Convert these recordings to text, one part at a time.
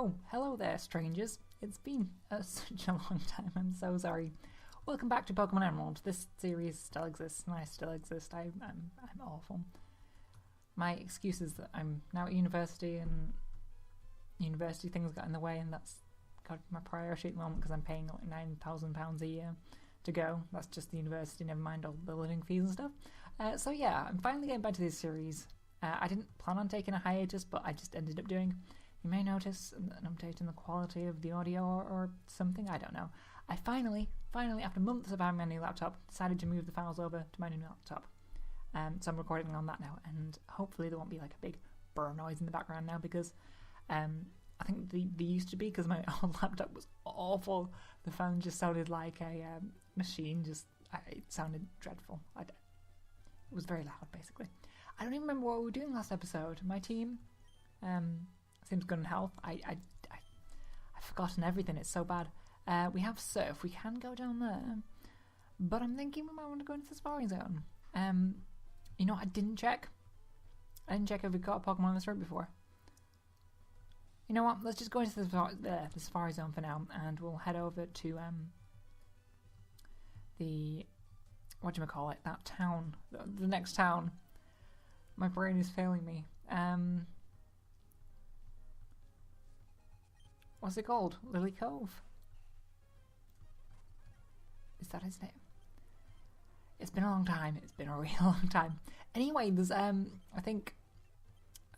Oh, hello there, strangers. It's been such a long time. I'm so sorry. Welcome back to Pokemon Emerald. This series still exists, and I still exist. I'm awful. My excuse is that I'm now at university, and university things got in the way, and that's got my priority at the moment because I'm paying like £9,000 a year to go. That's just the university, never mind all the living fees and stuff. So yeah, I'm finally getting back to this series. I didn't plan on taking a hiatus, but I just ended up doing. You may notice an update in the quality of the audio or something, I don't know. I finally, after months of having my new laptop, decided to move the files over to my new laptop. So I'm recording on that now, and hopefully there won't be like a big burr noise in the background now, because I think they used to be, because my old laptop was awful. The phone just sounded like a machine, it sounded dreadful. It was very loud, basically. I don't even remember what we were doing last episode. My team seems good in health. I've forgotten everything. It's so bad. We have surf. We can go down there, but I'm thinking we might want to go into the sparring zone. You know, I didn't check if we got a Pokemon on this route before. You know what? Let's just go into the safari zone for now, and we'll head over to the whatchamacallit, that town, the next town. My brain is failing me. What's it called? Lily Cove? Is that his name? It's been a long time. It's been a real long time. Anyway, there's I think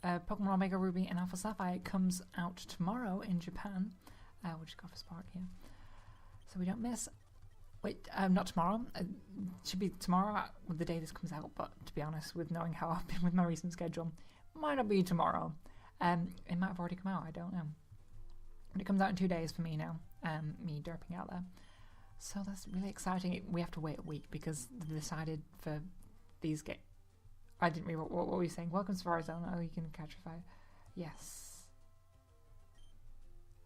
Pokemon Omega Ruby and Alpha Sapphire comes out tomorrow in Japan. We'll just go for Spark here, so we don't miss. Wait, not tomorrow. It should be tomorrow with the day this comes out. But to be honest, with knowing how I've been with my recent schedule, might not be tomorrow. It might have already come out. I don't know. But it comes out in 2 days for me now. Me derping out there. So that's really exciting. We have to wait a week because they decided for these I didn't read what were you saying? Welcome to Safari Zone. Oh, you can catch a fire. Yes.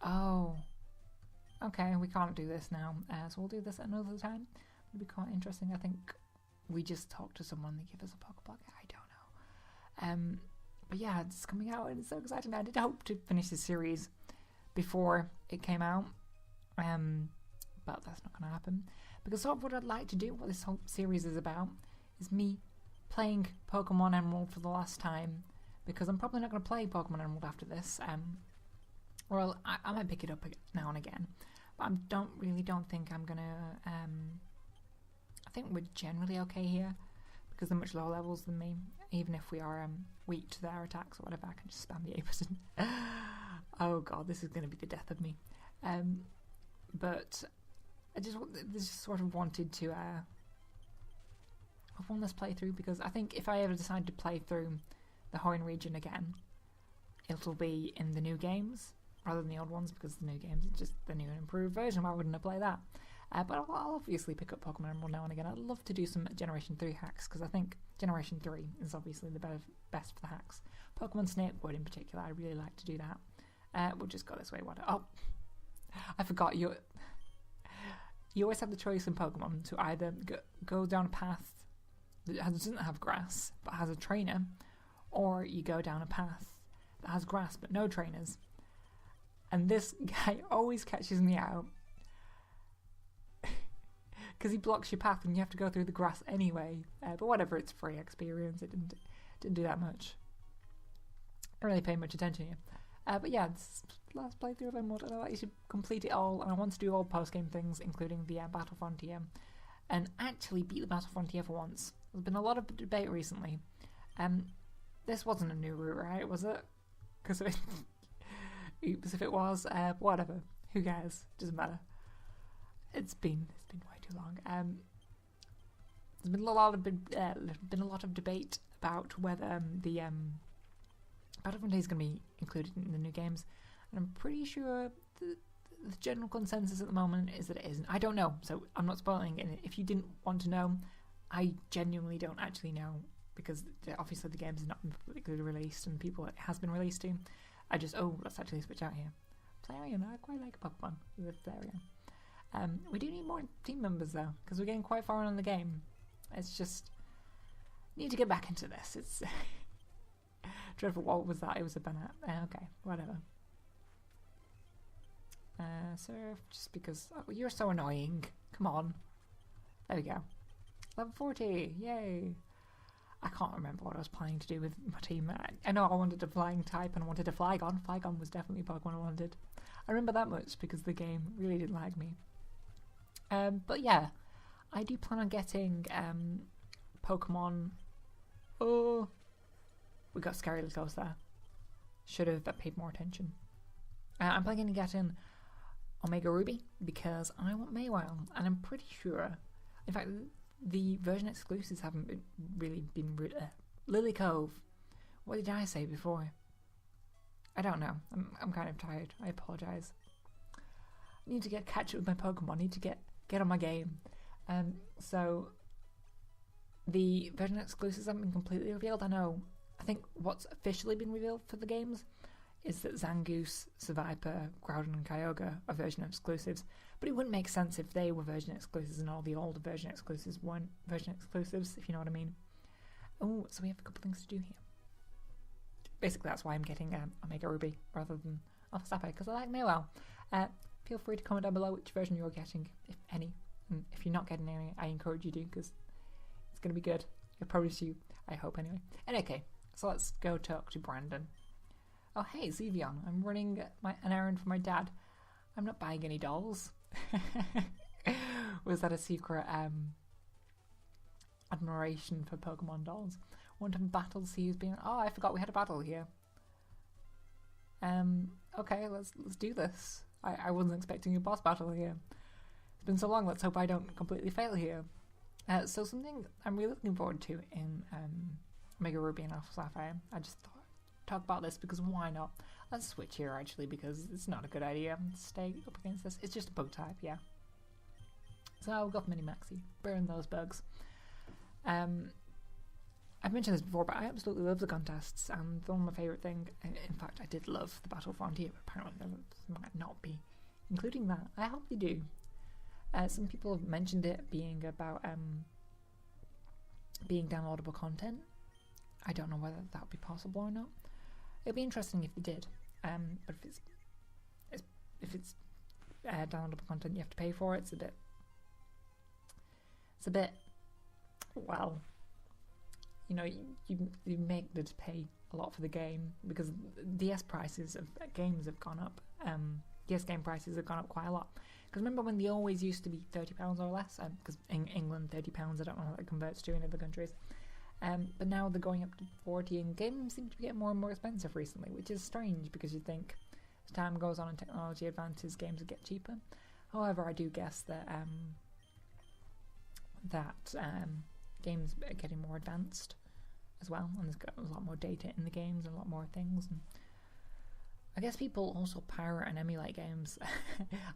Oh. Okay, we can't do this now. So we'll do this another time. It'll be quite interesting. I think we just talked to someone. They give us a Pokeball. I don't know. But yeah, it's coming out and it's so exciting. I did hope to finish the series before it came out. But that's not going to happen, because sort of what I'd like to do, what this whole series is about, is me playing Pokemon Emerald for the last time, because I'm probably not going to play Pokemon Emerald after this. Well, I might pick it up now and again, but I don't think I'm going to. I think we're generally okay here, because they're much lower levels than me. Even if we are weak to their attacks or whatever, I can just spam the 8%. Oh god, this is going to be the death of me. But I just sort of wanted to have one less playthrough, because I think if I ever decide to play through the Hoenn region again, it'll be in the new games rather than the old ones, because the new games is just the new and improved version. Why wouldn't I play that? But I'll obviously pick up Pokemon Emerald now and again. I'd love to do some Generation 3 hacks, because I think Generation 3 is obviously the best for the hacks. Pokemon Snakewood in particular, I'd really like to do that. We'll just go this way. Oh, I forgot you always have the choice in Pokemon to either go down a path that doesn't have grass but has a trainer, or you go down a path that has grass but no trainers. And this guy always catches me out because he blocks your path and you have to go through the grass anyway. But whatever, it's free experience. It didn't do that much. I don't really pay much attention here. But yeah, this last playthrough of Emerald, and I like to complete it all, and I want to do all post-game things, including the Battle Frontier, and actually beat the Battle Frontier for once. There's been a lot of debate recently. This wasn't a new route, right? Was it? Because oops, if it was, whatever. Who cares? Doesn't matter. It's been way too long. There's been a lot of debate about whether the Battle Frontier is going to be included in the new games, and I'm pretty sure the general consensus at the moment is that it isn't. I don't know, so I'm not spoiling it. If you didn't want to know, I genuinely don't actually know, because obviously the game's not been publicly released and people it has been released to. I just, let's actually switch out here. Flareon, I quite like Pokemon with Flareon. We do need more team members though, because we're getting quite far on in the game. It's just, need to get back into this. It's dreadful. What was that? It was a banana. Okay, whatever. Surf, just because you're so annoying. Come on. There we go. Level 40, yay. I can't remember what I was planning to do with my team. I know I wanted a flying type and I wanted a Flygon. Flygon was definitely a Pokemon I wanted. I remember that much because the game really didn't like me. But yeah, I do plan on getting Pokemon. Oh, we got scarily close there. Should have paid more attention. I'm planning to get in Omega Ruby because I want Mawile, and I'm pretty sure, in fact, the version exclusives haven't really been Lily Cove. What did I say before? I don't know. I'm kind of tired. I apologise. I need to catch up with my Pokemon. I need to get on my game. So the version exclusives haven't been completely revealed. I think what's officially been revealed for the games is that Zangoose, Seviper, Groudon and Kyogre are version exclusives, but it wouldn't make sense if they were version exclusives and all the older version exclusives weren't version exclusives, if you know what I mean. Oh, so we have a couple things to do here. Basically, that's why I'm getting Omega Ruby rather than Alpha Sapphire, because I like Mawile. Feel free to comment down below which version you're getting, if any. And if you're not getting any, I encourage you to, because it's going to be good. I promise you. I hope, anyway. And okay, so let's go talk to Brandon. Oh, hey, Zevion. I'm running an errand for my dad. I'm not buying any dolls. Was that a secret admiration for Pokemon dolls? Want to battle to see who's been... Oh, I forgot we had a battle here. Okay, let's do this. I wasn't expecting a boss battle here. It's been so long, let's hope I don't completely fail here. So something I'm really looking forward to in Omega Ruby and Alpha Sapphire. I just thought talk about this because why not? Let's switch here actually because it's not a good idea to stay up against this. It's just a bug type, yeah. So I'll go for Mini Maxi. Burn those bugs. I've mentioned this before, but I absolutely love the contests, and they're my favourite thing. In fact, I did love the Battle Frontier, but apparently there might not be including that. I hope they do. Some people have mentioned it being about being downloadable content. I don't know whether that would be possible or not. It'd be interesting if they did. But if it's downloadable content, you have to pay for it. It's a bit. Well, you know, you make them pay a lot for the game because DS prices of games have gone up. DS game prices have gone up quite a lot. Because remember when they always used to be £30 or less? Because in England, £30, I don't know how that converts to in other countries. But now they're going up to 40, and games seem to be getting more and more expensive recently, which is strange because you'd think as time goes on and technology advances, games will get cheaper. However, I do guess that games are getting more advanced as well, and there's got a lot more data in the games and a lot more things. And I guess people also pirate and emulate games.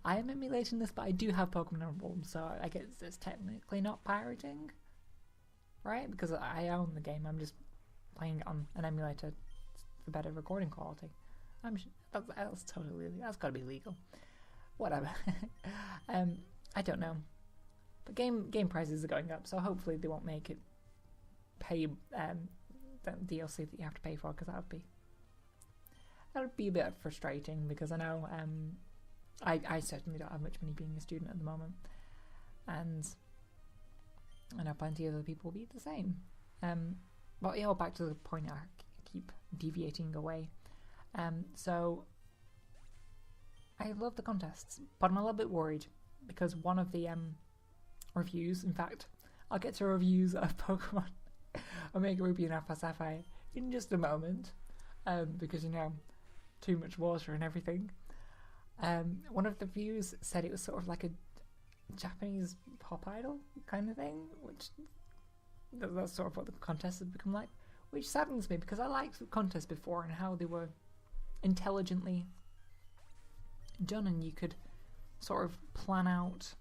I am emulating this, but I do have Pokemon Emerald, so I guess it's technically not pirating. Right? Because I own the game, I'm just playing it on an emulator for better recording quality. I'm sure that's got to be legal. Whatever. I don't know. But game prices are going up, so hopefully they won't make it pay the DLC that you have to pay for, because that would be a bit frustrating, because I know I certainly don't have much money being a student at the moment, and I know plenty of other people will be the same. But yeah, back to the point, I keep deviating away. So I love the contests, but I'm a little bit worried because one of the reviews, in fact, I'll get to reviews of Pokemon Omega Ruby and Alpha Sapphire in just a moment, because you know, too much water and everything. One of the reviews said it was sort of like a Japanese pop idol kind of thing, which that's sort of what the contests have become like, which saddens me because I liked the contests before and how they were intelligently done, and you could sort of plan out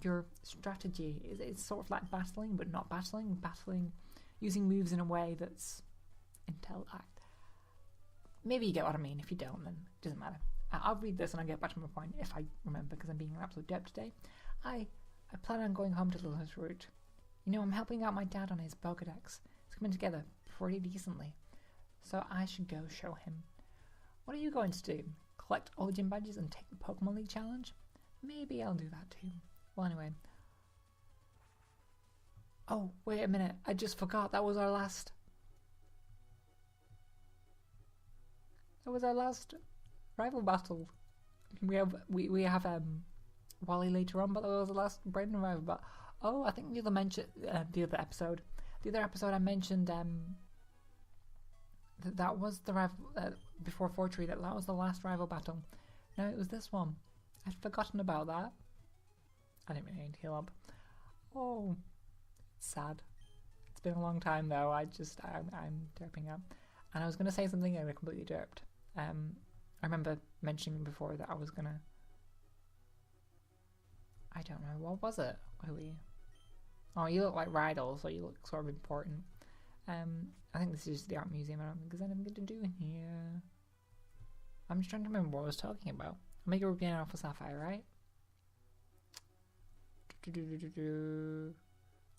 your strategy. It's sort of like battling, but not battling using moves in a way that's maybe you get what I mean. If you don't, then it doesn't matter. I'll read this and I'll get back to my point if I remember, because I'm being an absolute derp today. I plan on going home to Lilith's route. You know, I'm helping out my dad on his Pokedex. It's coming together pretty decently. So I should go show him. What are you going to do? collect all the gym badges and take the Pokemon League challenge. Maybe I'll do that too. Well, anyway. Oh, wait a minute. I just forgot that was our last... That was our last rival battle. We have Wally later on, but that was the last Brendan rival. But oh, I think the other episode I mentioned that was the rival before Fortree. That was the last rival battle. No, it was this one. I'd forgotten about that. I didn't really need to heal up. Oh, it's sad. It's been a long time though. I'm derping up, and I was gonna say something and I completely derped. I remember mentioning before that I was gonna... I don't know, what was it? Oh, you look like Rydell, so you look sort of important. I think this is just the art museum. I don't think there's anything to do in here. I'm just trying to remember what I was talking about. Omega Ruby and Alpha Sapphire, right?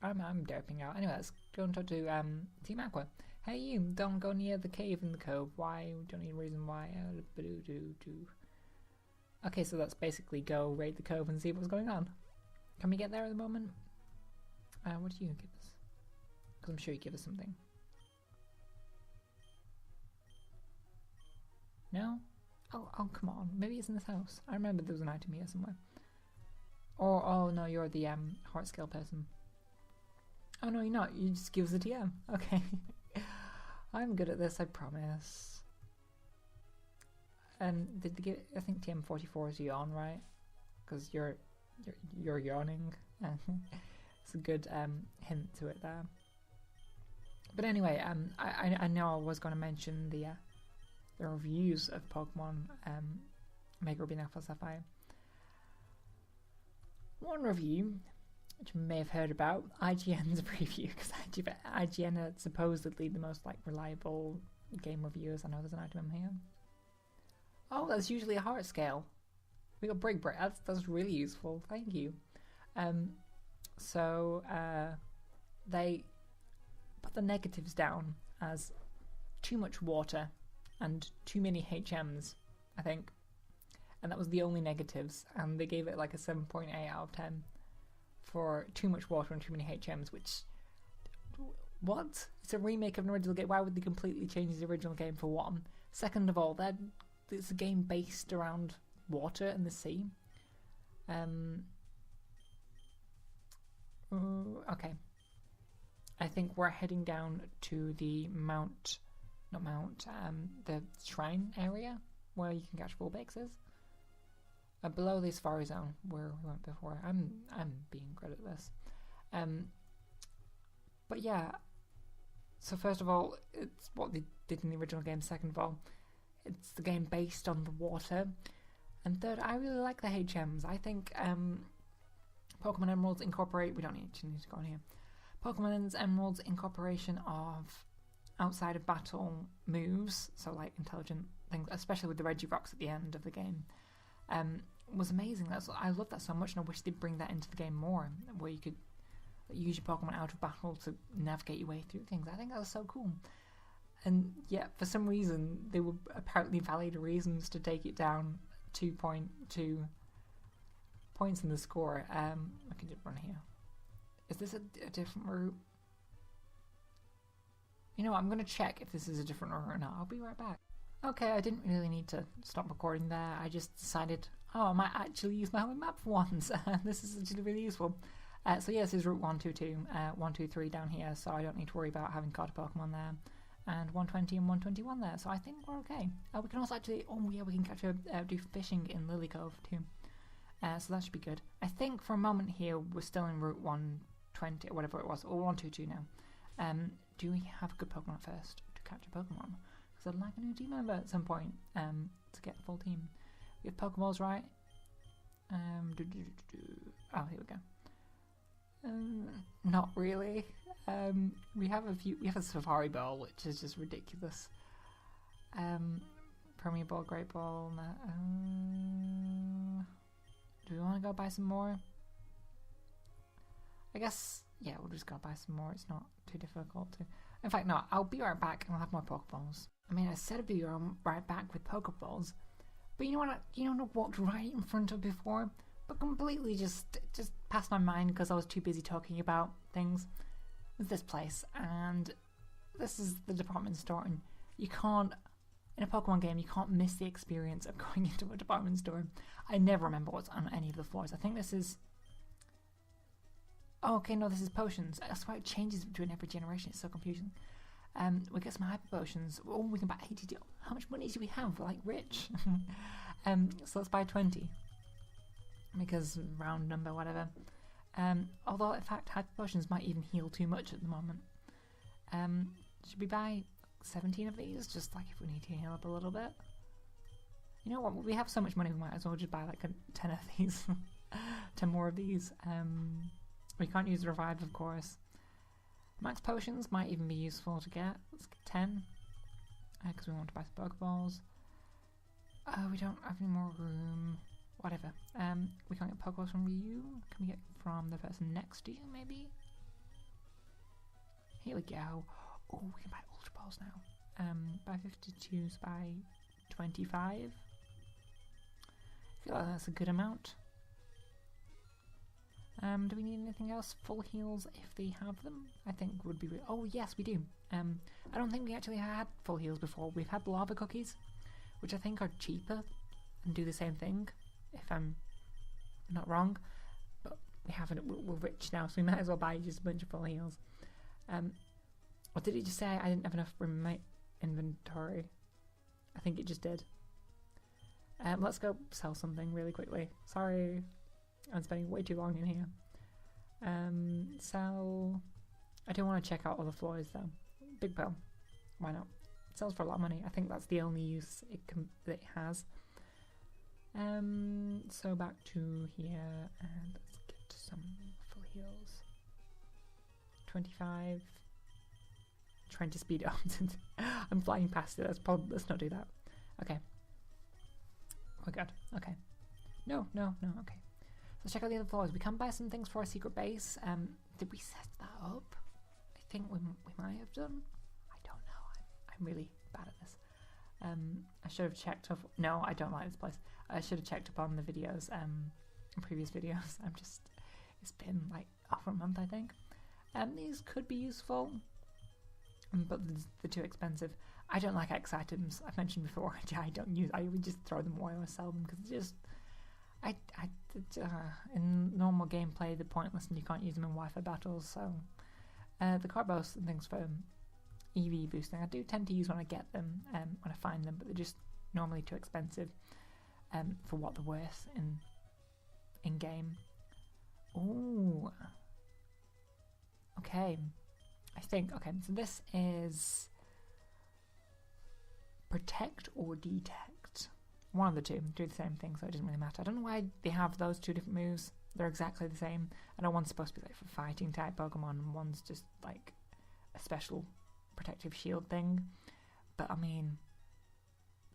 I'm derping out. Anyway, let's go and talk to Team Aqua. Hey you, don't go near the cave in the cove. Why? We don't need a reason why. Okay, so that's basically go raid the cove and see what's going on. Can we get there at the moment? What do you give us? Because I'm sure you give us something. No? Oh, come on. Maybe it's in this house. I remember there was an item here somewhere. Or, oh no, you're the heart scale person. Oh no, you're not. You just give us a TM. Okay. I'm good at this, I promise. Did they give? I think TM44 is yawn, right? Because you're yawning. It's a good hint to it there. But anyway, I know I was going to mention the reviews of Pokemon Mega Ruby and Alpha Sapphire. One review, which you may have heard about, IGN's review, because IGN are supposedly the most reliable game reviewers. I know there's an item here. Oh, that's usually a heart scale. We got break. That's really useful. Thank you. So they put the negatives down as too much water and too many HMs, I think. And that was the only negatives. And they gave it like a 7.8 out of 10 for too much water and too many HMs, which... What? It's a remake of an original game. Why would they completely change the original game for one? Second of all, it's a game based around water and the sea. Okay. I think we're heading down to the the shrine area where you can catch Vulpixes. Below the Safari Zone where we went before. I'm being good at this. But yeah. So first of all, it's what they did in the original game. Second of all, it's the game based on the water. And third, I really like the HMs. I think Pokemon Emeralds incorporate... We don't need to go on here. Pokemon Emeralds incorporation of outside of battle moves, so like intelligent things, especially with the Regirocks at the end of the game, was amazing. I love that so much, and I wish they'd bring that into the game more, where you could use your Pokemon out of battle to navigate your way through things. I think that was so cool. And yeah, for some reason, there were apparently valid reasons to take it down 2.2 points in the score. I can just run here. Is this a different route? You know what, I'm going to check if this is a different route or not. I'll be right back. Okay, I didn't really need to stop recording there. I just decided, I might actually use my home map for once. This is actually really useful. So yeah, this is Route 122, 123 down here, so I don't need to worry about having caught a Pokemon there. And 120 and 121 there, so I think we're okay. We can also actually, we can catch do fishing in Lily Cove too. So that should be good. I think for a moment here, we're still in Route 120, or whatever it was, or 122 now. Do we have a good Pokemon first to catch a Pokemon? Because I'd like a new team member at some point to get a full team. We have Pokeballs, right? Oh, here we go. Not really. We have a Safari Ball, which is just ridiculous. Premier Ball, Great Ball. Do we want to go buy some more? I guess, yeah, we'll just go buy some more. It's not too difficult to. In fact, no, I'll be right back and I'll have more Pokeballs. I mean, I said I'd be right back with Pokeballs, But you know what? I walked right in front of before, but completely just passed my mind because I was too busy talking about things. With this place, and this is the department store, and you can't, in a Pokemon game, you can't miss the experience of going into a department store. I never remember what's on any of the floors. I think this is... Oh, okay, no, this is potions. That's why it changes between every generation. It's so confusing. We get some hyper potions. Oh, we can buy 80. How much money do we have? We're like rich. So let's buy 20. Because round number, whatever. Although, in fact, hyper potions might even heal too much at the moment. Should we buy 17 of these? Just like if we need to heal up a little bit. You know what? We have so much money, we might as well just buy like 10 of these. 10 more of these. We can't use revive, of course. Max potions might even be useful to get. Let's get 10. Because we want to buy some Pokeballs. We don't have any more room. Whatever. We can't get Pokeballs from you. Can we get from the person next to you, maybe? Here we go. Oh, we can buy Ultra Balls now. Buy 52s, buy 25. I feel like that's a good amount. Do we need anything else? Full heals if they have them, I think would be... Oh, yes, we do. I don't think we actually had full heals before. We've had lava cookies, which I think are cheaper and do the same thing, if I'm not wrong. But we haven't. We're rich now, so we might as well buy just a bunch of full heals. Or did it just say I didn't have enough room in my inventory? I think it just did. Let's go sell something really quickly. Sorry, I'm spending way too long in here. Sell... I do want to check out all the floors though. Big Pearl. Why not? It sells for a lot of money. I think that's the only use that it has. So back to here and let's get some full heals. 25. Trying to speed up. I'm flying past it. Let's not do that. Okay. Oh god. Okay. No. Okay. Let's check out the other floors. We can buy some things for our secret base. Did we set that up? I think we might have done. I don't know. I'm really bad at this. I should have checked up. No, I don't like this place. I should have checked up on the videos, previous videos. It's been like over a month, I think. These could be useful, but they're too expensive. I don't like X items. I've mentioned before. I would just throw them away or sell them because it's just, in normal gameplay they're pointless and you can't use them in Wi-Fi battles. So the Carbos and things for EV boosting, I do tend to use when I get them, when I find them, but they're just normally too expensive for what they're worth in game. Ooh. Okay. Okay, so this is protect or detect. One of the two do the same thing, so it doesn't really matter. I don't know why they have those two different moves. They're exactly the same. I know one's supposed to be like for fighting type Pokemon and one's just like a special protective shield thing. But I mean,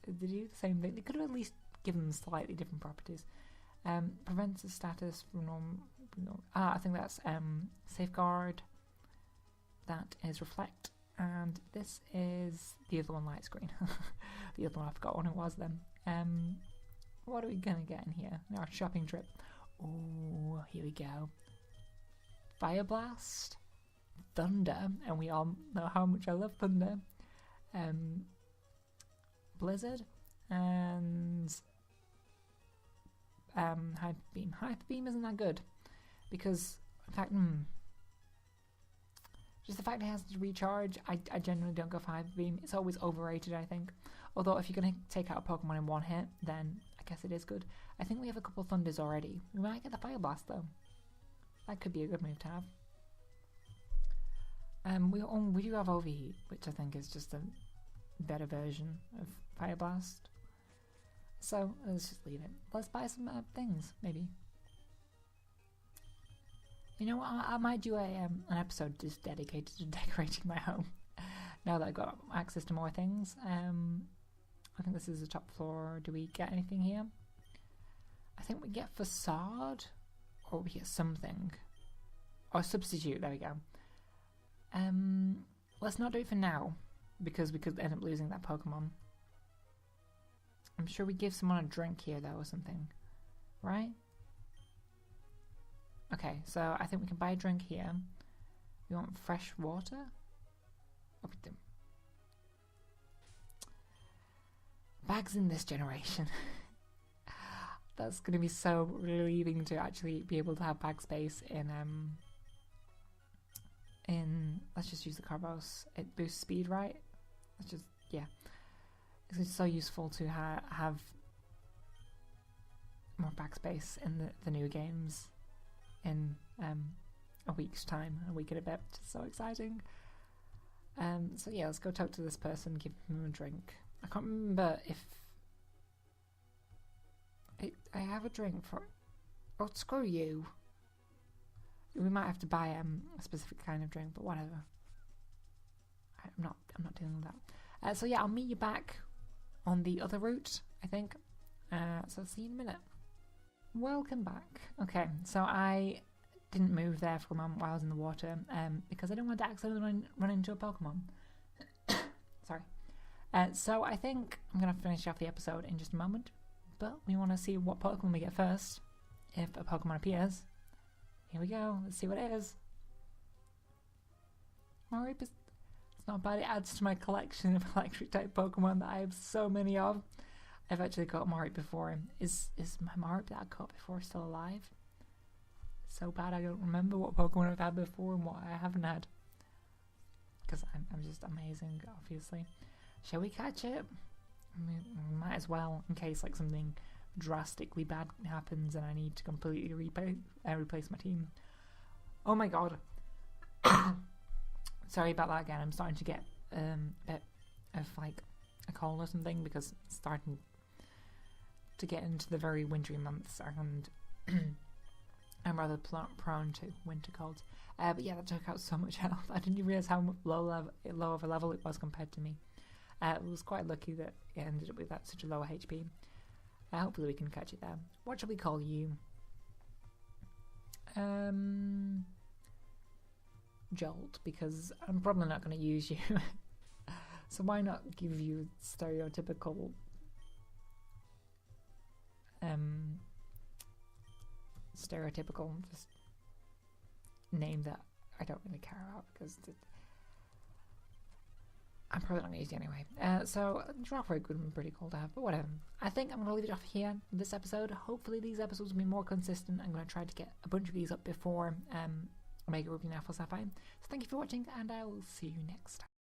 they do the same thing. They could have at least given them slightly different properties. Prevents the status from I think that's Safeguard. That is Reflect, and this is the other one, Light Screen. The other one, I forgot what it was then. What are we gonna get in here? Our shopping trip. Oh, here we go. Fire Blast, Thunder, and we all know how much I love Thunder. Blizzard, and Hyper Beam. Hyper Beam isn't that good because, in fact, just the fact it has to recharge, I generally don't go for Hyper Beam. It's always overrated, I think. Although if you're going to take out a Pokemon in one hit, then I guess it is good. I think we have a couple of Thunders already. We might get the Fire Blast though. That could be a good move to have. We do have Overheat, which I think is just a better version of Fire Blast. So let's just leave it. Let's buy some things, maybe. You know what, I might do an episode just dedicated to decorating my home. Now that I've got access to more things. I think this is the top floor. Do we get anything here? I think we get Facade, or we get something. Or Substitute, there we go. Let's not do it for now, because we could end up losing that Pokemon. I'm sure we give someone a drink here though or something, right? Okay, so I think we can buy a drink here. We want fresh water? Oh, we do. Bags in this generation. That's going to be so relieving to actually be able to have bag space in let's just use the Carbos. It boosts speed, right? Let's just, yeah. It's so useful to have more bag space in the new games in a week's time, a week and a bit. So exciting. So yeah, let's go talk to this person, give him a drink. I can't remember if I have a drink for. Oh, screw you. We might have to buy a specific kind of drink, but whatever. I'm not dealing with that. So yeah, I'll meet you back on the other route, I think. So see you in a minute. Welcome back. Okay, so I didn't move there for a moment while I was in the water, because I didn't want to accidentally run into a Pokemon. Sorry. So I think I'm gonna finish off the episode in just a moment, but we want to see what Pokemon we get first. If a Pokemon appears, here we go. Let's see what it is. Mareep is. It's not bad. It adds to my collection of electric type Pokemon that I have so many of. I've actually caught Mareep before. Is my Mareep that I caught before still alive? So bad I don't remember what Pokemon I've had before and what I haven't had. Because I'm just amazing, obviously. Shall we catch it? We might as well, in case like something drastically bad happens and I need to completely replace my team. Oh my god. Sorry about that again. I'm starting to get a bit of like a cold or something because it's starting to get into the very wintry months and I'm rather prone to winter colds. But yeah, that took out so much health. I didn't realise how low of a level it was compared to me. It was quite lucky that it ended up with that such a low HP. Hopefully we can catch it there. What shall we call you? Jolt, because I'm probably not going to use you. So why not give you stereotypical just name that I don't really care about because I'm probably not going to use it anyway. So Giraffe would have been pretty cool to have, but whatever. I think I'm going to leave it off here in this episode. Hopefully these episodes will be more consistent. I'm going to try to get a bunch of these up before I make a review now for Sapphire. So thank you for watching and I will see you next time.